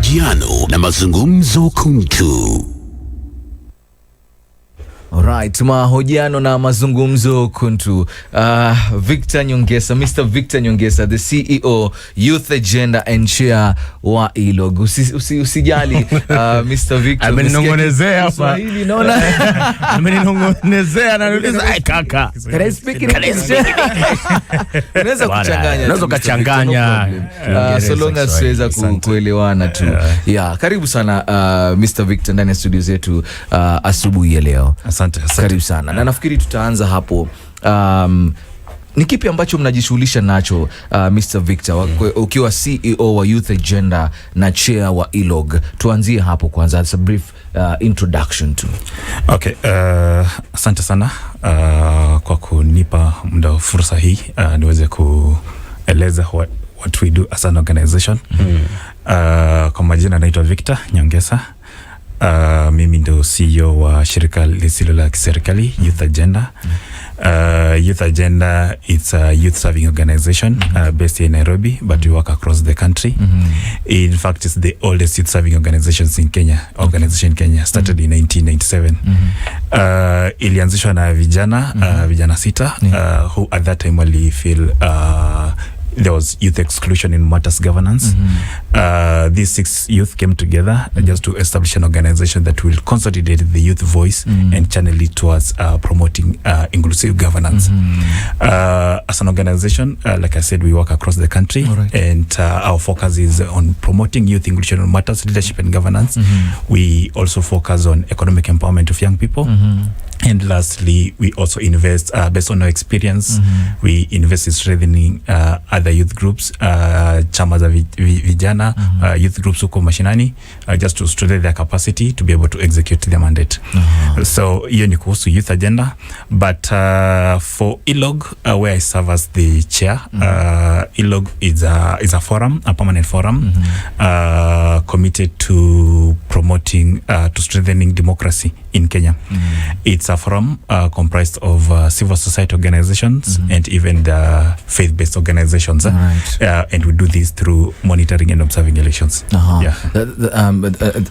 mahojiano na mazungumzo kuntu. Alright, mahojiano na mazungumzo kuntu. Victor Nyongesa, Mr. Victor Nyongesa, the CEO, Youth Agenda and Chair wa ILOG. Usijali, Mr. Victor. Ameninongonezea hapa. Swahili naona. Ameninongonezea na nuliza ai kaka. Can I speak in English? Unaweza kuchanganya. Unaweza kuchanganya. So long as tuweza kuelewana tu. Yeah, karibu sana Mr. Victor ndani ya studio zetu asubuhi ya leo. Asante. Karibu sana. Na nafikiri tutaanza hapo. Ni kipi ambacho mnajishughulisha nacho Mr. Victor ukiwa CEO wa Youth Agenda na Chair wa ILOG? Tuanzie hapo kwanza. It's a brief introduction to. Okay, asante sana kwa kunipa muda fursa hii niweze kueleza what we do as an organization. Kwa majina naitwa Victor Nyongesa. Mimi ndo CEO wa shirika lisilo la kiserikali Youth Agenda. Youth Agenda, it's a youth serving organization based in Nairobi, but we work across the country. In fact, it's the oldest youth serving organizations in Kenya. Organization in Kenya started in 1997. Ilianzishwa na vijana sita who at that time wali feel there was youth exclusion in matters governance. These 6 youth came together just to establish an organization that will consolidate the youth voice and channel it towards promoting inclusive governance. As an organization, like I said, we work across the country, and our focus is on promoting youth inclusion on matters, leadership and governance. We also focus on economic empowerment of young people. And lastly, we also invest based on our experience. We invest in strengthening other youth groups, chama za vijana, youth groups huko mashinani, just to strengthen their capacity to be able to execute their mandate. So hiyo ni kuhusu Youth Agenda. But for ILOG, where I serve as the chair, ILOG is a forum, a permanent forum, committed to promoting, to strengthening democracy in Kenya. It's a forum comprised of civil society organizations and even the faith-based organizations. And we do this through monitoring and observing elections. Yeah.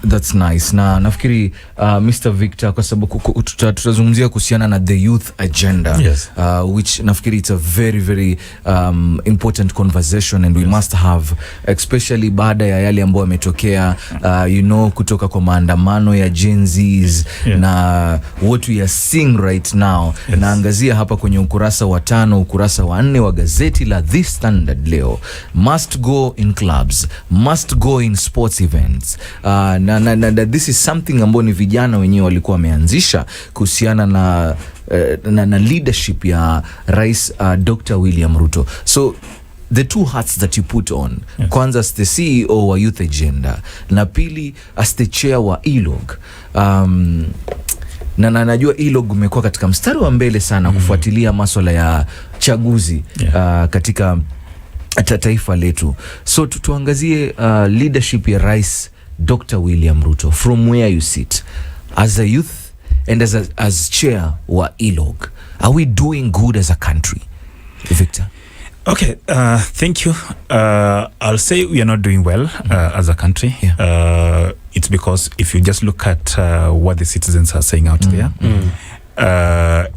That's nice. Na nafikiri Mr. Victor, kwa sababu tutazungumzia kuhusiana na the Youth Agenda, which nafikiri it's a very very important conversation and we must have, especially baada ya yale ambayo yametokea kutoka kwa maandamano ya Gen Zs na what we are seeing right now. Naangazia hapa kwenye ukurasa wa 5, ukurasa wa 4 wa gazeti la The Standard leo. Must go in clubs, must go in sports events. This is something ambayo ni vijana wenyewe walikuwa wameanzisha kuhusiana na leadership ya Rais Dr. William Ruto. So the two hats that you put on, kwanza as the CEO wa Youth Agenda na pili as the chair wa ILOG. Na najua ILOG umekuwa katika mstari wa mbele sana kufuatilia masuala ya chaguzi katika taifa letu. So tuangazie leadership ya Rais Dr. William Ruto from where you sit as a youth and as chair wa ILOG. Are we doing good as a country, Victor? Okay, thank you. I'll say we are not doing well as a country. It's because if you just look at what the citizens are saying out there,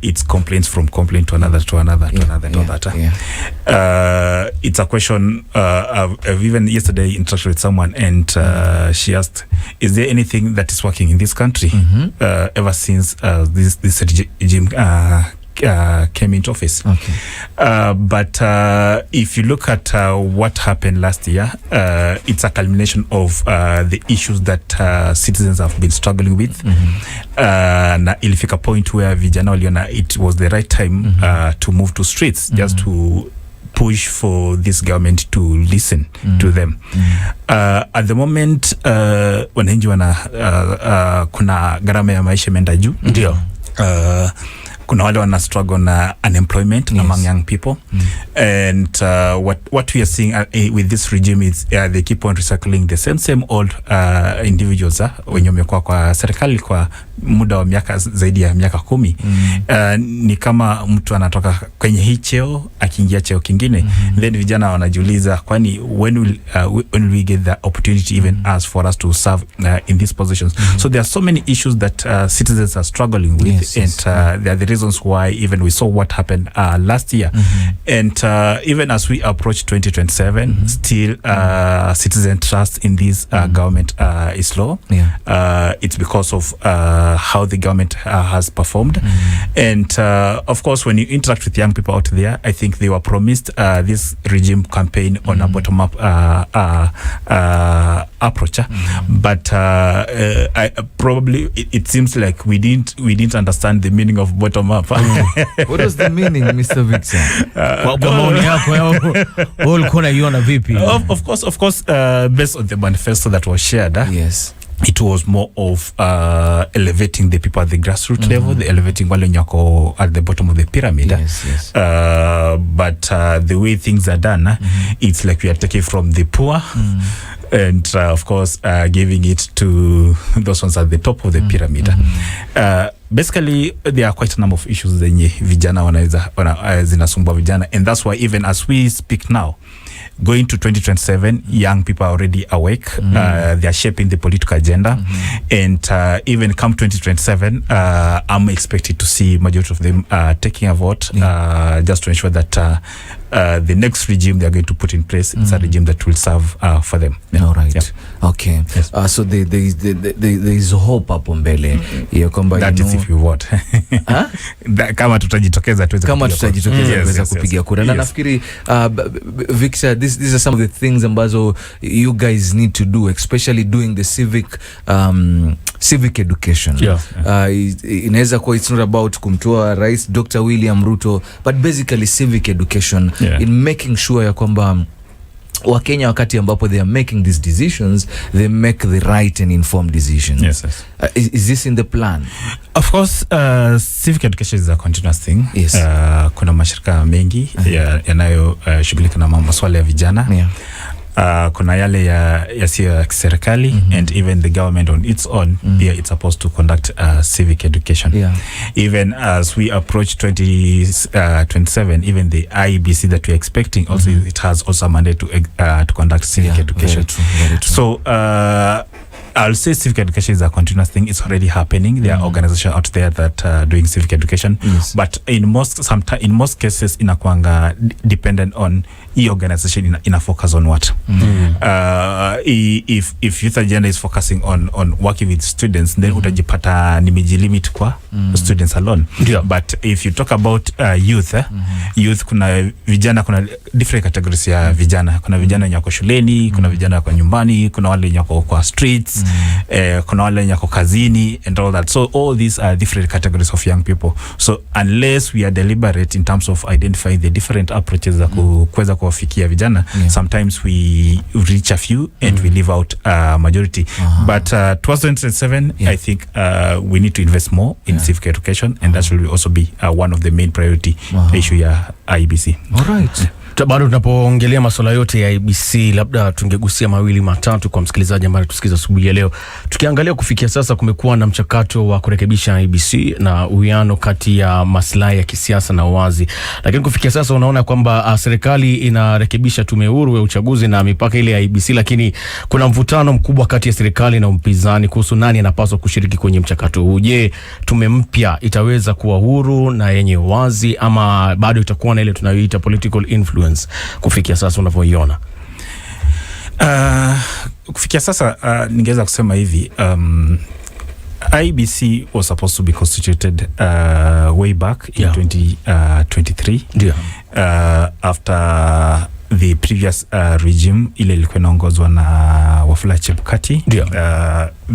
it's complaints from complaint to another. It's a question. I've even yesterday interacted with someone and she asked, is there anything that is working in this country ever since this regime came into office? But if you look at what happened last year, it's a culmination of the issues that citizens have been struggling with. Na ilifika point where vijana waliona it was the right time to move to streets, just to push for this government to listen to them. At the moment, wananchi kuna gharama ya maisha imeenda juu. kuna wale wana struggle na unemployment among young people. And what we are seeing with this regime is they keep on recycling the same old individuals wenye wamekuwa kwa serikali kwa muda wa miaka zaidi ya miaka 10. Ni kama mtu anatoka kwenye hii cheo akiingia cheo kingine, then vijana wanajiuliza kwani when will we get the opportunity even as for us to serve in these positions. So there are so many issues that citizens are struggling with, and they are the reasons why even we saw what happened last year. And even as we approach 2027, still citizen trust in this government is low. It's because of how the government has performed. And of course, when you interact with young people out there, I think they were promised this regime campaign on a bottom-up approach. But probably it seems like we didn't understand the meaning of bottom-up. What was the meaning, Mr. Victor? Of course, based on the manifesto that was shared, yes, it was more of elevating the people at the grassroots level, the elevating wale nyako at the bottom of the pyramid. Yes. But the way things are done, it's like we are taking from the poor and of course giving it to those ones at the top of the pyramid. Basically there are quite a number of issues zenye vijana zinasumbua vijana, and that's why even as we speak now, going to 2027, young people are already awake. They are shaping the political agenda. And even come 2027, I'm expected to see majority of them taking a vote just to ensure that the next regime they are going to put in place is a regime that will serve for them. All right. Okay. Yes. So there is hope hapo mbele. That is if you vote. Kama tutajitokeza tuweza kupiga kura. Na nafikiri Victor, these are some of the things ambazo you guys need to do, especially doing the civic education. Inaweza kuwa it's not about kumtoa Rais Dr. William Ruto, but basically civic education in making sure ya kwamba Wakenya wakati ambapo they are making these decisions, they make the right and informed decisions. Yes. Is this in the plan? Of course, civic education is a continuous thing. Yes. Kuna mashirika mengi yanayo shughulika na masuala ya vijana. Kuna yale yasiyo ya serikali, and even the government on its own, it's supposed to conduct civic education. Even as we approach 2027, even the IEBC that we are expecting, also it has also a mandate to conduct civic education. Very true. So I'll say civic education is a continuous thing. It's already happening. There are organizations out there that are doing civic education, but in most cases inakuanga dependent on the organization in focus on what. If youth agenda is focusing on working with students, then utajipata nimejilimit kwa students alone. But if you talk about youth, kuna vijana, kuna different categories ya vijana. Kuna vijana wenye wako shuleni, kuna vijana wako nyumbani, kuna wale wenye wako kwa streets, kuna wale wenye wako kazini and all that. So all these are different categories of young people. So unless we are deliberate in terms of identifying the different approaches za kuweza kuwafikia vijana, sometimes we reach a few and we leave out majority. But 2027, I think we need to invest more in civic education, and that will also be one of the main priority issue ya IEBC. All right. Bado tunapoongelea masuala yote ya IEBC, labda tungegusia mawili matatu kwa msikilizaji ambaye tusikiza asubuhi ya leo. Tukiangalia kufikia sasa, kumekuwa na mchakato wa kurekebisha IEBC na uwiano kati ya maslahi ya kisiasa na uwazi. Lakini kufikia sasa unaona kwamba serikali inarekebisha tume huru ya uchaguzi na mipaka ile ya IEBC, lakini kuna mvutano mkubwa kati ya serikali na upinzani kuhusu nani anapaswa kushiriki kwenye mchakato huu. Je, tume mpya itaweza kuwa huru na yenye uwazi, ama bado itakuwa na ile tunayoita political influence kufikia sasa unavyoiona? Kufikia sasa ningeweza kusema hivi, IEBC was supposed to be constituted way back in 2023 after the previous regime ile ilikuwa inaongozwa na Wafula Chebukati.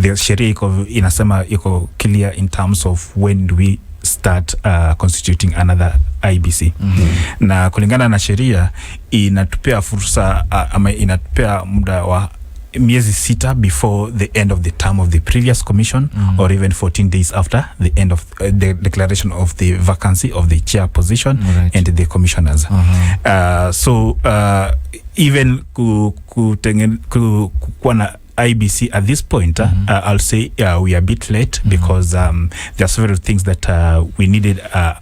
The sheria inasema iko clear in terms of when do we start constituting another IEBC. Na kulingana na sheria inatupea fursa ama inatupea muda wa miezi 6 before the end of the term of the previous commission, or even 14 days after the end of the declaration of the vacancy of the chair position and the commissioners. So even kuwa na IBC at this point, I'll say we are a bit late because there are several things that we needed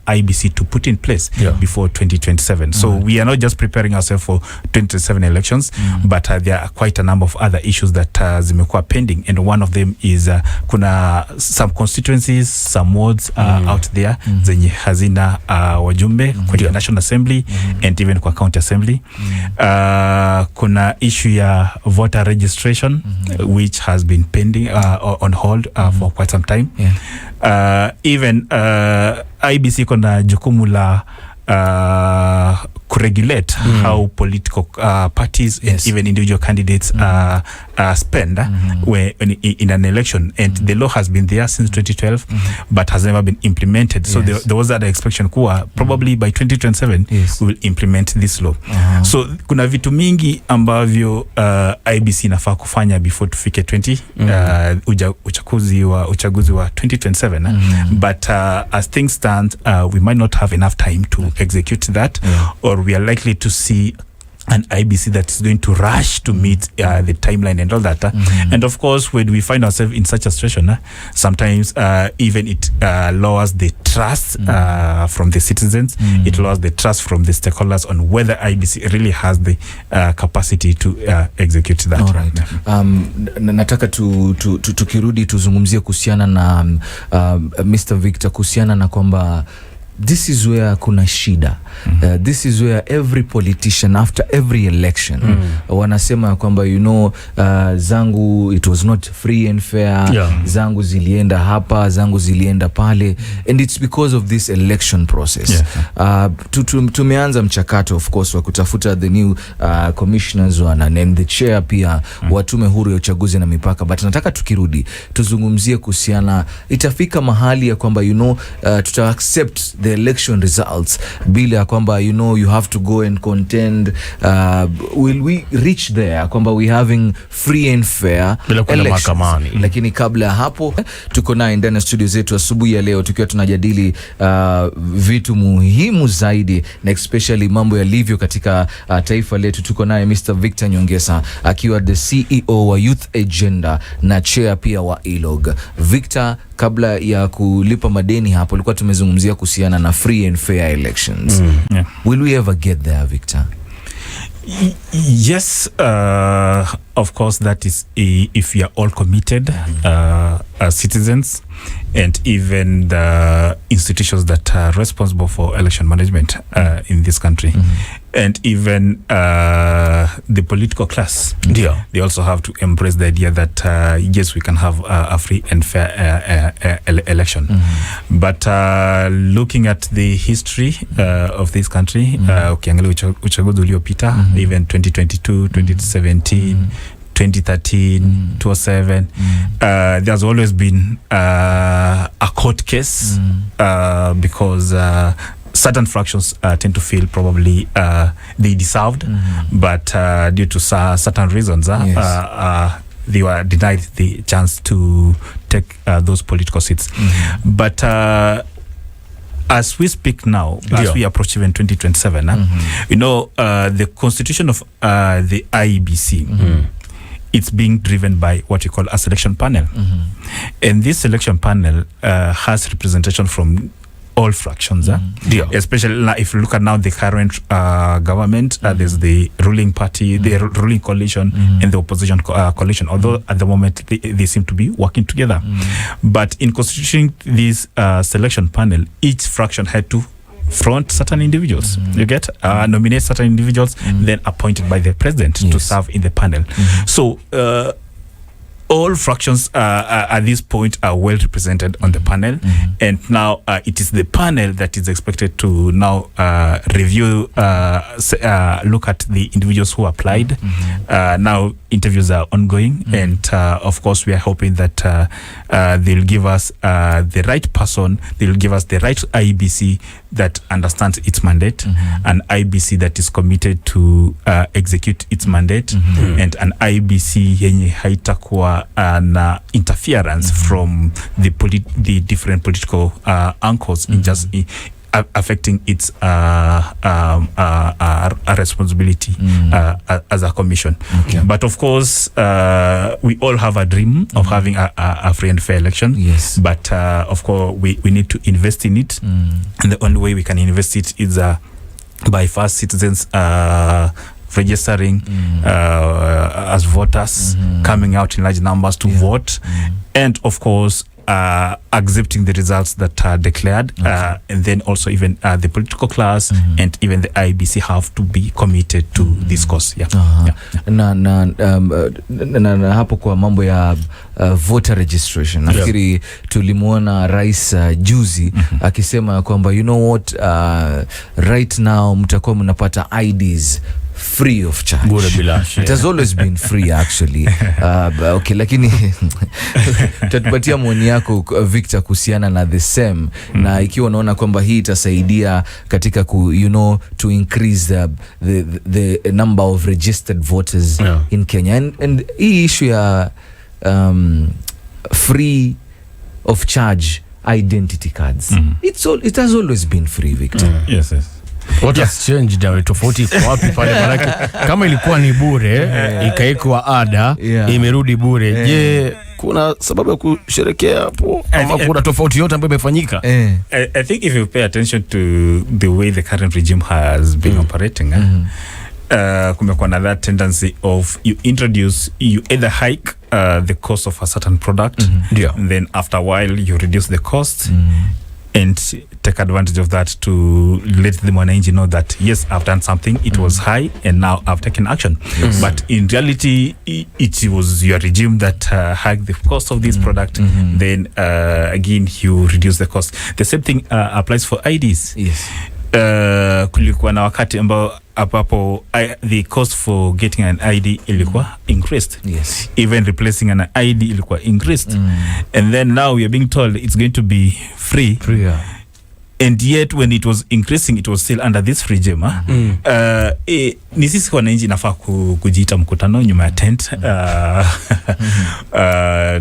IBC to put in place before 2027. So we are not just preparing ourselves for 2027 elections, but there are quite a number of other issues that zimekuwa pending, and one of them is kuna some constituencies, some wards out there zenye hazina wajumbe kwa National Assembly and even kwa County Assembly. Kuna issue ya voter registration, which has been pending on hold for quite some time. Even IBC kuna jukumu la regulate how political parties and even individual candidates spend in an election, and the law has been there since 2012 but has never been implemented. So there was that expectation kuwa probably by 2027 we will implement this law. So kuna vitu mingi ambavyo IBC inafaa kufanya before tufike 20 uchaguzi wa 2027, but as things stand we might not have enough time to execute that, or we are likely to see an IBC that is going to rush to meet the timeline and all that. And of course, when we find ourselves in such a situation, sometimes even it lowers the trust from the citizens. It lowers the trust from the stakeholders on whether IBC really has the capacity to execute that. All right. Nataka tukirudi tuzungumzie kuhusiana na Mr. Victor, kuhusiana na kwamba this is where kuna shida. This is where every politician after every election wanasema kwamba zangu it was not free and fair, zangu zilienda hapa, zangu zilienda pale, and it's because of this election process. Tumeanza mchakato of course wa kutafuta the new commissioners and the chair pia wa tume huru ya uchaguzi na mipaka, but nataka tukirudi tuzungumzie kuhusiana, itafika mahali ya kwamba tuta accept the election results bila kwamba you have to go and contend. Will we reach there kwamba we having free and fair elections? Lakini kabla hapo tuko naye ndani ya studio zetu asubuhi ya leo tukiwa tunajadili vitu muhimu zaidi, na especially mambo yalivyo katika taifa letu. Tuko naye Mr. Victor Nyongesa akiwa the CEO wa Youth Agenda na chair pia wa ILOG. Victor, kabla ya kulipa madeni hapo ulikuwa tumezungumzia kuhusiana na free and fair elections. Will we ever get there, Victor? Yes, of course, that is if we are all committed as citizens, and even the institutions that are responsible for election management in this country, and even the political class. They also have to embrace the idea that yes, we can have a free and fair election. But looking at the history of this country, ukiangalia uchaguzi uliopita, even 2022, 2017, 2013, 2007, there's always been a court case because certain fractions tend to feel probably they deserved, but due to certain reasons, they were denied the chance to take those political seats. But as we speak now, as we approach even 2027, the constitution of the IEBC, it's being driven by what we call a selection panel. And this selection panel has representation from all fractions, especially if you look at now the current government, there's the ruling party, the ruling coalition, and the opposition coalition, although at the moment they seem to be working together. But in constituting this selection panel, each fraction had to front certain individuals, you get nominate certain individuals, then appointed by the president to serve in the panel. So all fractions at this point are well represented on the panel, and now it is the panel that is expected to now review, look at the individuals who applied. Now interviews are ongoing, and of course we are hoping that they'll give us the right person, they'll give us the right IBC that understands its mandate, an IBC that is committed to execute its mandate, and an IBC yenye haitakuwa na interference from the different political anchors in just affecting its responsibility as a commission. But of course, we all have a dream of having a free and fair election. Yes. But of course, we need to invest in it, and the only way we can invest it is by first citizens registering as voters, coming out in large numbers to vote, and of course accepting the results that are declared, and then also even the political class and even the IBC have to be committed to this cause. Na hapo kwa mambo ya voter registration, nafikiri tulimuona rais juzi akisema kwamba you know what, right now mtakuwa mnapata IDs free of charge. It has always been free actually. Okay, lakini tatupatia maoni yako Victor kuhusiana na the same, na ikiwa unaona kwamba hii itasaidia katika to increase the number of registered voters in Kenya, and hii issue ya free of charge identity cards, it has always been free, Victor. Yes. What has changed now? Tofauti kwa wapi pale? Manake kama ilikuwa ni bure ikaekwa ada imerudi bure. Je, kuna sababu ya kusherekea hapo ama kuna tofauti yote ambayo imefanyika? I think if you pay attention to the way the current regime has been operating, kumekuwa na that tendency of you either hike the cost of a certain product, and then after a while you reduce the cost, and take advantage of that to let the mwananchi know that yes, I've done something, it was high, and now I've taken action. But in reality, it was your regime that hiked the cost of this product, then again you reduce the cost. The same thing applies for IDs. Yes. Kulikuwa na wakati ambao apapo the cost for getting an ID ilikuwa increased. Yes. Even replacing an ID ilikuwa increased. And then now we are being told it's going to be free. And yet when it was increasing, it was still under this regime. Ni sisi wananchi nafaa kujiita mkutano nyuma ya tent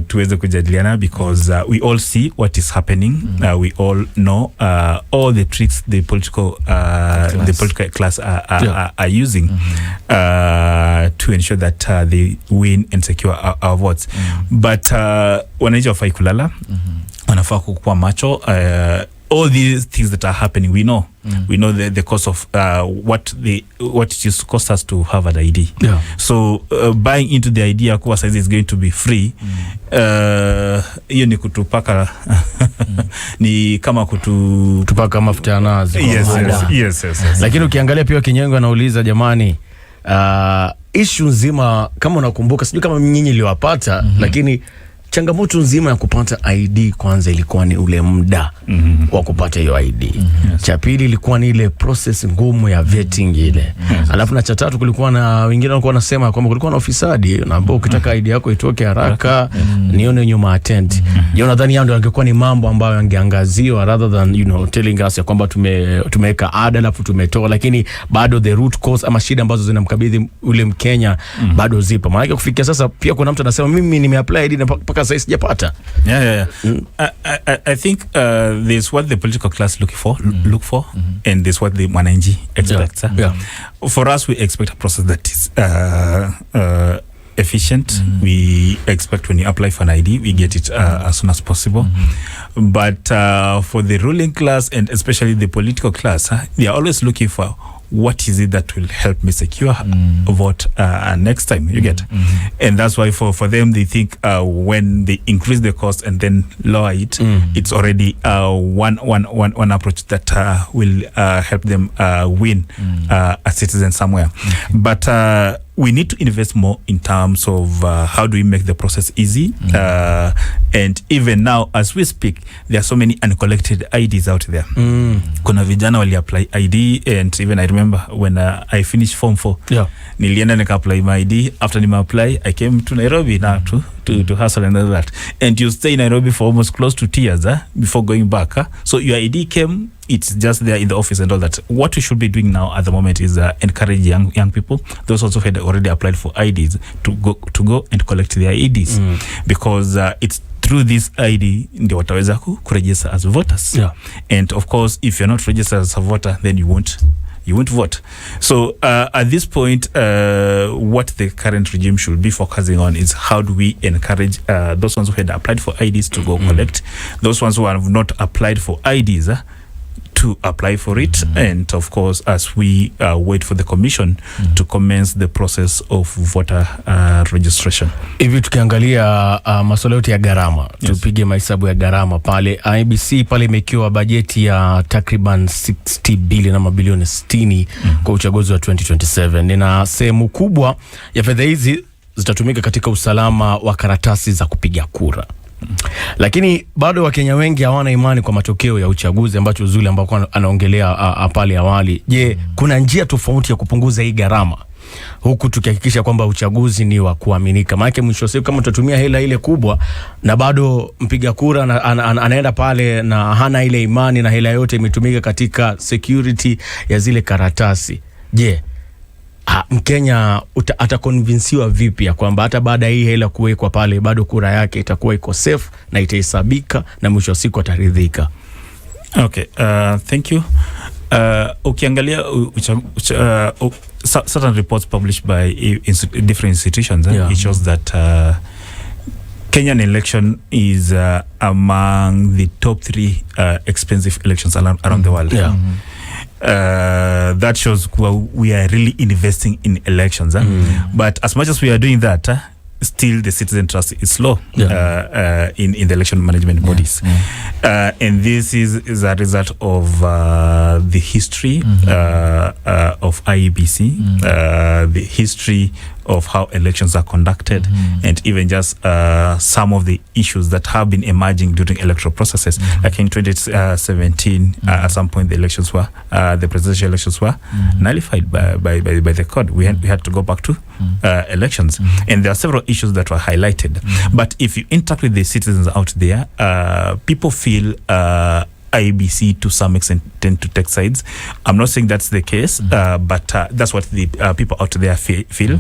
tuweze kujadiliana, because we all see what is happening. We all know all the tricks the political class are using to ensure that they win and secure our votes. But wananchi wafai kulala, wanafaa kukuwa macho. All these things that are happening, we know the cost of what it used to cost us to have an ID. So buying into the idea kuwa size is going to be free, hiyo ni kutupaka ni kama kutupaka mafuta ya nazi. Yes. Lakini ukiangalia pia Kinyengo anauliza, jamani, issue nzima kama unakumbuka, sijui kama nyinyi iliwapata, lakini changamoto nzima ya kupata ID kwanza ilikuwa ni ule muda wa kupata hiyo ID. Cha pili ilikuwa ni ile process ngumu ya vetting ile. Alafu na cha tatu kulikuwa na wengine walikuwa wanasema kwamba kulikuwa na ufisadi, na ambao ukitaka ID yako itoke haraka nione nyuma attend. Je, nadhani ndio angekuwa ni mambo ambayo yangeangaziwa rather than telling us ya kwamba tumeweka ada alafu tumetoa, lakini bado the root cause ama shida ambazo zinamkabidhi ule Mkenya bado zipo. Maana kufikia sasa pia kuna mtu anasema mimi nimeapply ID na mpaka sasa sijapata. I think there's what the political class look for, and there's what the mwananchi expects. For us, we expect a process that is efficient. We expect when you apply for an ID, we get it as soon as possible. But for the ruling class, and especially the political class, they are always looking for what is it that will help me secure a vote next time, you get. And that's why for them, they think when they increase the cost and then lower it, it's already one approach that will help them win a citizen somewhere. But we need to invest more in terms of how do we make the process easy. And even now, as we speak, there are so many uncollected IDs out there. Kuna vijana wali apply ID, and even I remember when I finished Form 4, nilienda nika apply my ID. After nima apply, I came to Nairobi now to hustle and all that. And you stay in Nairobi for almost close to 2 years before going back. So your ID came it's just there in the office and all that. What we should be doing now at the moment is encourage young people, those also who had already applied for IDs, to go and collect their IDs, because it's through this ID ndio wataweza kuregister as voters. And of course, if you're not registered as a voter, then you won't vote. So at this point, what the current regime should be focusing on is how do we encourage those ones who had applied for IDs to go collect, those ones who have not applied for IDs to apply for it, and of course, as we wait for the commission to commence the process of voter registration. Hivi tukiangalia masuala yote ya gharama, tupige mahesabu ya gharama pale IBC pale imekiwa bajeti ya takriban 60 billion ama bilioni 60 kwa uchaguzi wa 2027. Nina sehemu kubwa ya fedha hizi zitatumika katika usalama wa karatasi za kupiga kura. Lakini bado Wakenya wengi hawana imani kwa matokeo ya uchaguzi ambacho Zuli ambao anaongelea pale awali. Je, kuna njia tofauti ya kupunguza hii gharama huku tukihakikisha kwamba uchaguzi ni wa kuaminika? Maana mwisho siku kama tutatumia hela ile kubwa na bado mpiga kura anaenda pale na hana ile imani na hela yote imetumika katika security ya zile karatasi, je, Mkenya atakonvinsiwa vipi ya kwamba hata baada hii hela kuwekwa pale bado kura yake itakuwa iko safe na itahesabika na mwisho siku ataridhika? Okay, thank you. Ukiangalia certain reports published by different institutions, it shows that Kenyan election is among the top 3 expensive elections around the world. That shows we are really investing in elections. But as much as we are doing that, still the citizen trust is low in the election management bodies. And this is a result of the history of IEBC, the history of how elections are conducted, and even just some of the issues that have been emerging during electoral processes. Like in 2017, at some point the elections were, the presidential elections were nullified by the court. We had to go back to elections. And there are several issues that were highlighted. But if you interact with the citizens out there, people feel IBC to some extent tend to take sides. I'm not saying that's the case, but that's what the people out there feel.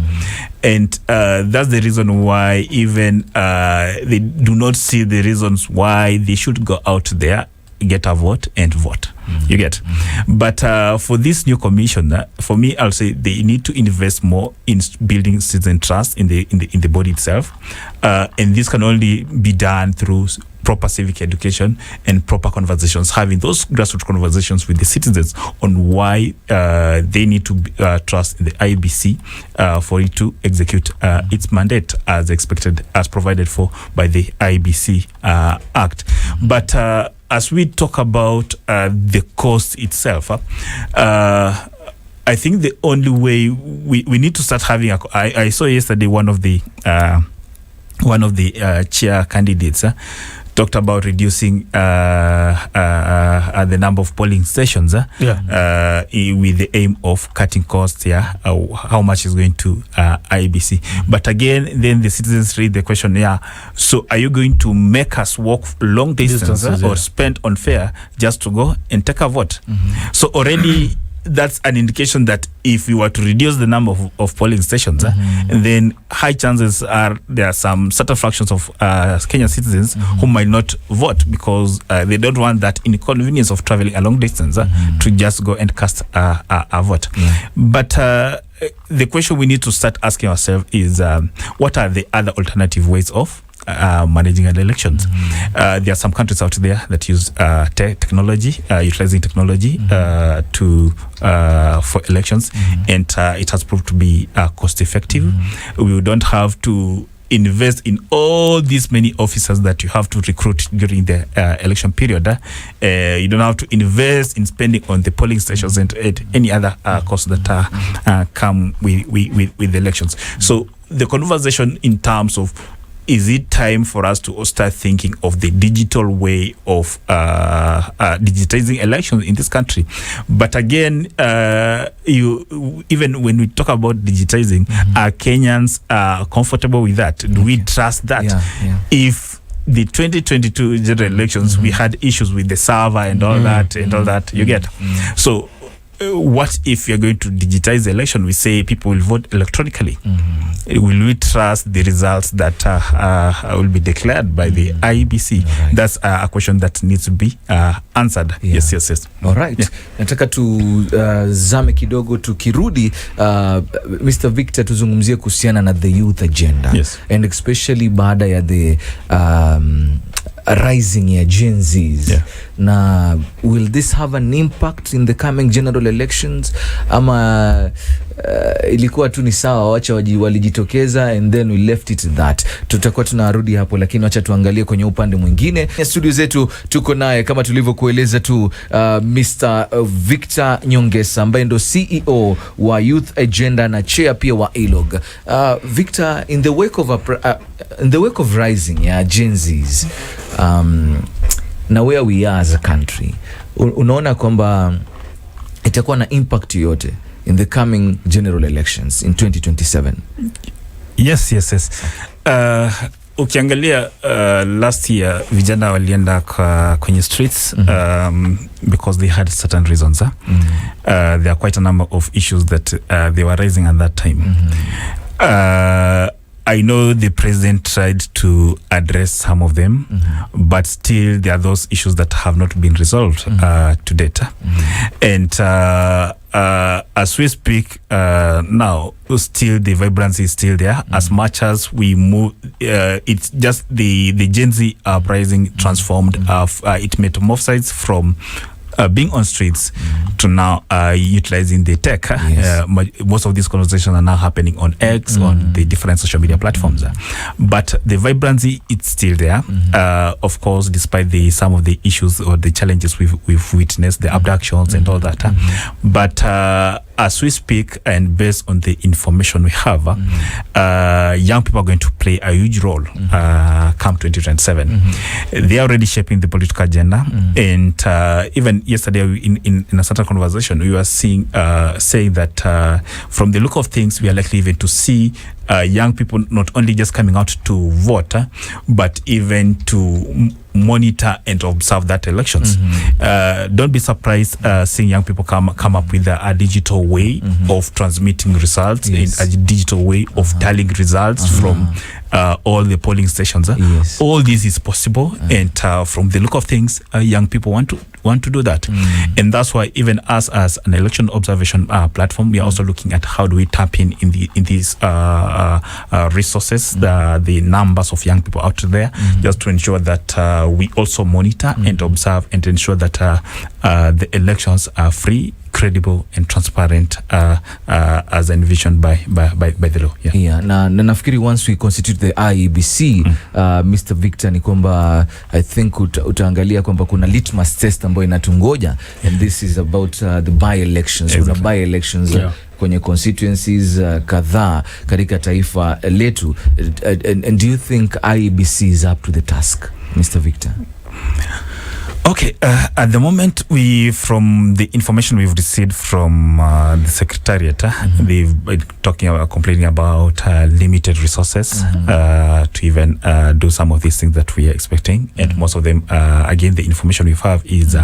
And that's the reason why even they do not see the reasons why they should go out there, get a vote and vote. You get. But for this new commission, for me, I'll say they need to invest more in building citizen trust in the body itself. And this can only be done through proper civic education and proper conversations, having those grassroots conversations with the citizens on why they need to trust in the IBC for it to execute its mandate as expected, as provided for by the IBC Act. But as we talk about the cost itself, I think the only way we need to start having I saw yesterday one of the chair candidates talked about reducing the number of polling stations with the aim of cutting costs. How much is going to IBC? But again, then the citizens read the question, so are you going to make us walk long distances or spend on fare just to go and take a vote? So already that's an indication that if we were to reduce the number of polling stations, then high chances are there are some certain fractions of Kenyan citizens who might not vote because they don't want that inconvenience of traveling a long distance to just go and cast a vote. But the question we need to start asking ourselves is what are the other alternative ways of managing elections? There are some countries out there that use technology, utilizing technology for elections, and it has proved to be cost effective. We don't have to invest in all these many officers that you have to recruit during the election period. You don't have to invest in spending on the polling stations and any other costs that come with the elections. So the conversation in terms of, is it time for us to start thinking of the digital way of digitizing elections in this country? But again, even when we talk about digitizing, are Kenyans comfortable with that? Do we trust that? If the 2022 general elections, we had issues with the server and all that, you get. So what if you're going to digitize the election? We say people will vote electronically. Will we trust the results that will be declared by the IEBC? Right. That's a question that needs to be answered. Yeah. Yes. All right. Yeah. Nataka tuzame kidogo tukirudi, Mr. Victor, tuzungumzie kuhusiana na the youth agenda. Yes. And especially baada ya the rising ya Gen Zs. Yeah. Na will this have an impact in the coming general elections ama ilikuwa tu ni sawa, wacha walijitokeza and then we left it that. Tutakuwa tunarudi hapo, lakini wacha tuangalie kwenye upande mwingine. Studio zetu tuko naye kama tulivyokueleza tu Mr. Victor Nyongesa ambaye ndo CEO wa Youth Agenda na chair pia wa ILOG. Victor, in the wake of rising ya Gen Zs, na where we are as a country, unaona kwamba itakuwa na impact yote in the coming general elections in 2027? Yes. Ukiangalia last year vijana walienda kwenye streets because they had certain reasons. There are quite a number of issues that they were raising at that time. I know the president tried to address some of them, but still there are those issues that have not been resolved to date. And as we speak now, still the vibrancy is still there. As much as we move, it's just the Gen Z uprising transformed. It metamorphosized from being on streets to now utilizing the tech. Yes. Most of these conversations are now happening on X, on the different social media platforms. But the vibrancy, it's still there. Of course, despite some of the issues or the challenges we've witnessed, the abductions and all that. But as we speak, and based on the information we have, young people are going to play a huge role come 2027. They are already shaping the political agenda. And even yesterday in a certain conversation, we were saying that from the look of things, we are likely even to see young people not only just coming out to vote, but even to monitor and observe that elections. Don't be surprised seeing young people come up with a digital way of transmitting results, in a digital way of tallying results from all the polling stations. Yes. All this is possible, and from the look of things, young people want to do that. And that's why even us as an election observation platform, we are also looking at how do we tap in these resources, the numbers of young people out there, just to ensure that we also monitor and observe and ensure that the elections are free, credible and transparent as envisioned by the law. Yeah. Na nafikiri once we constitute the IEBC, Mr. Victor, ni kwamba I think utaangalia kwamba kuna litmus test ambayo inatungoja, and this is about the by-elections. Exactly. Kuna by-elections kwenye constituencies kadhaa katika taifa letu. And do you think IEBC is up to the task, Mr. Victor? Okay, at the moment, from the information we've received from the Secretariat, they've been complaining about limited resources to even do some of these things that we are expecting. And most of them, again, the information we have is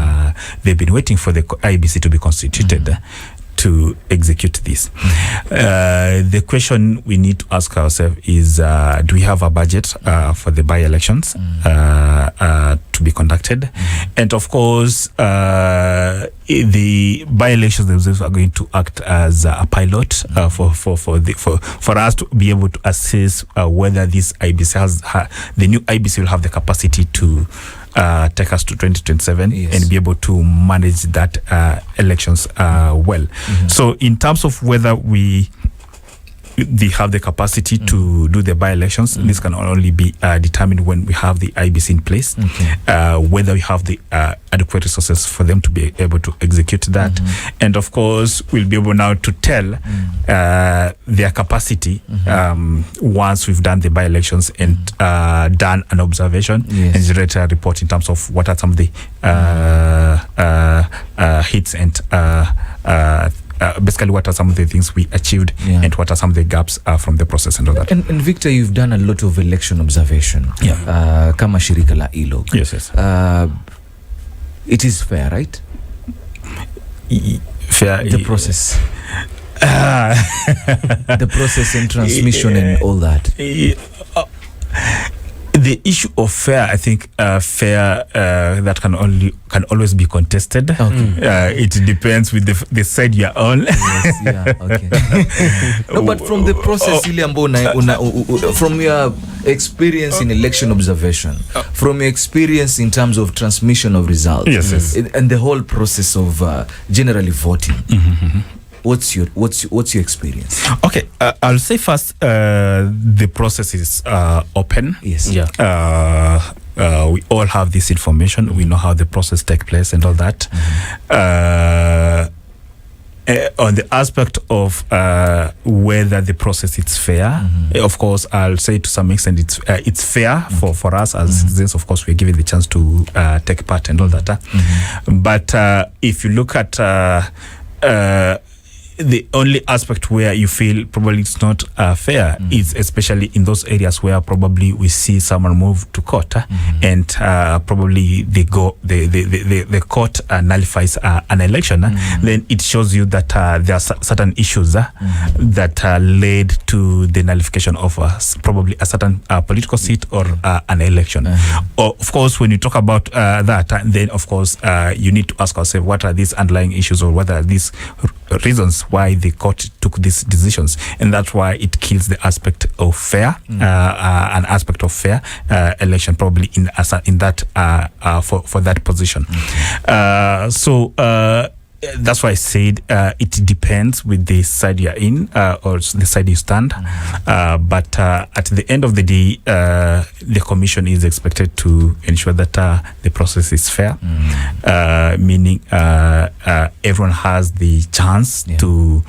they've been waiting for the IEBC to be constituted to execute this. The question we need to ask ourselves is, do we have a budget for the by-elections to be conducted? And of course, the by-elections themselves are going to act as a pilot for us to be able to assess whether this IBC the new IBC will have the capacity to take us to 2027 and be able to manage that elections well. So in terms of whether they have the capacity to do the by-elections, this can only be determined when we have the IBC in place, whether we have the adequate resources for them to be able to execute that. And of course, we'll be able now to tell their capacity once we've done the by-elections and done an observation and generate a report in terms of what are some of the hits and basically what are some of the things we achieved and what are some of the gaps from the process and all that. And Victor, you've done a lot of election observation kama shirika la ILOG. Yes. It is fair, right? Fair. The process. The process and transmission and all that. The issue of fair, I think, fair that can always be contested. Okay. It depends with the side you're on. Yes, okay. No, but from the process, from your experience in election observation, from your experience in terms of transmission of results, and the whole process of generally voting. What's your experience? Okay, I'll say first, the process is open. Yes. We all have this information. We know how the process takes place and all that. On the aspect of whether the process is fair, of course, I'll say to some extent it's fair for us as citizens. Of course, we're given the chance to take part and all that. But if you look at the only aspect where you feel probably it's not fair is especially in those areas where probably we see someone move to court and probably the court nullifies an election. Then it shows you that there are certain issues that led to the nullification of probably a certain political seat or an election. Of course, when you talk about that, then of course you need to ask ourselves, what are these underlying issues, or what are these reasons why the court took these decisions? And that's why it kills the aspect of fair, an aspect of fair election, probably in that for that position. So that's why I said it depends with the side you're in or the side you stand. But at the end of the day, the commission is expected to ensure that the process is fair, meaning everyone has the chance to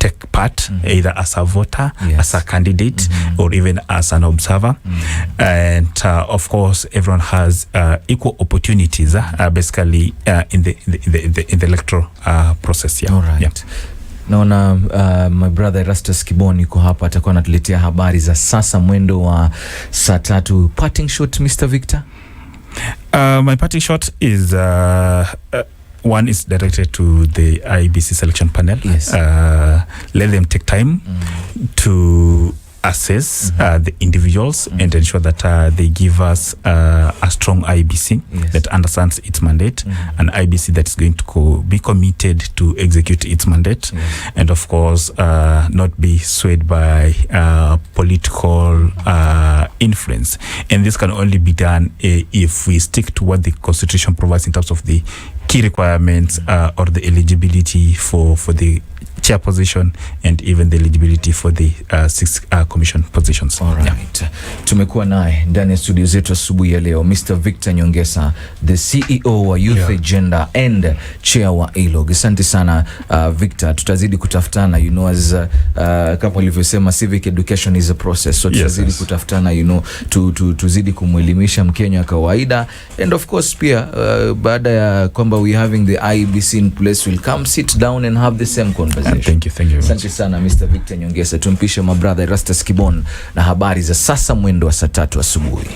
take part, either as a voter, as a candidate, or even as an observer. And of course, everyone has equal opportunities, basically in the electoral process. All right. Naona my brother Erastus Kiboni yuko hapa, atakuwa anatuletea habari za sasa mwendo wa saa 3. Parting shot, Mr. Victor. My parting shot is one is directed to the IBC selection panel. Yes. Let them take time to assess the individuals and ensure that they give us a strong IBC that understands its mandate, an IBC that is going to be committed to execute its mandate, and of course not be swayed by political influence. And this can only be done if we stick to what the Constitution provides in terms of the key requirements or the eligibility for the chair position and even the eligibility for the 6 commission positions. All right. Tumekuwa naye ndani ya studio zetu asubuhi ya leo Mr. Victor Nyongesa, the CEO wa Youth Agenda and chair wa ILOG. Asante sana Victor, tutazidi kutafutana, you know, as kama alivyosema, civic education is a process, so tutazidi kutafutana, you know, tuzidi kumwelimisha Mkenya kawaida, and of course pia baada ya kwamba we having the IBC in place, we'll come sit down and have the same conversation. Thank you very much. Asante sana Mr. Victor Nyongesa. Tumpishe my brother Erastus Kibon na habari za sasa mwendo wa saa 3 asubuhi.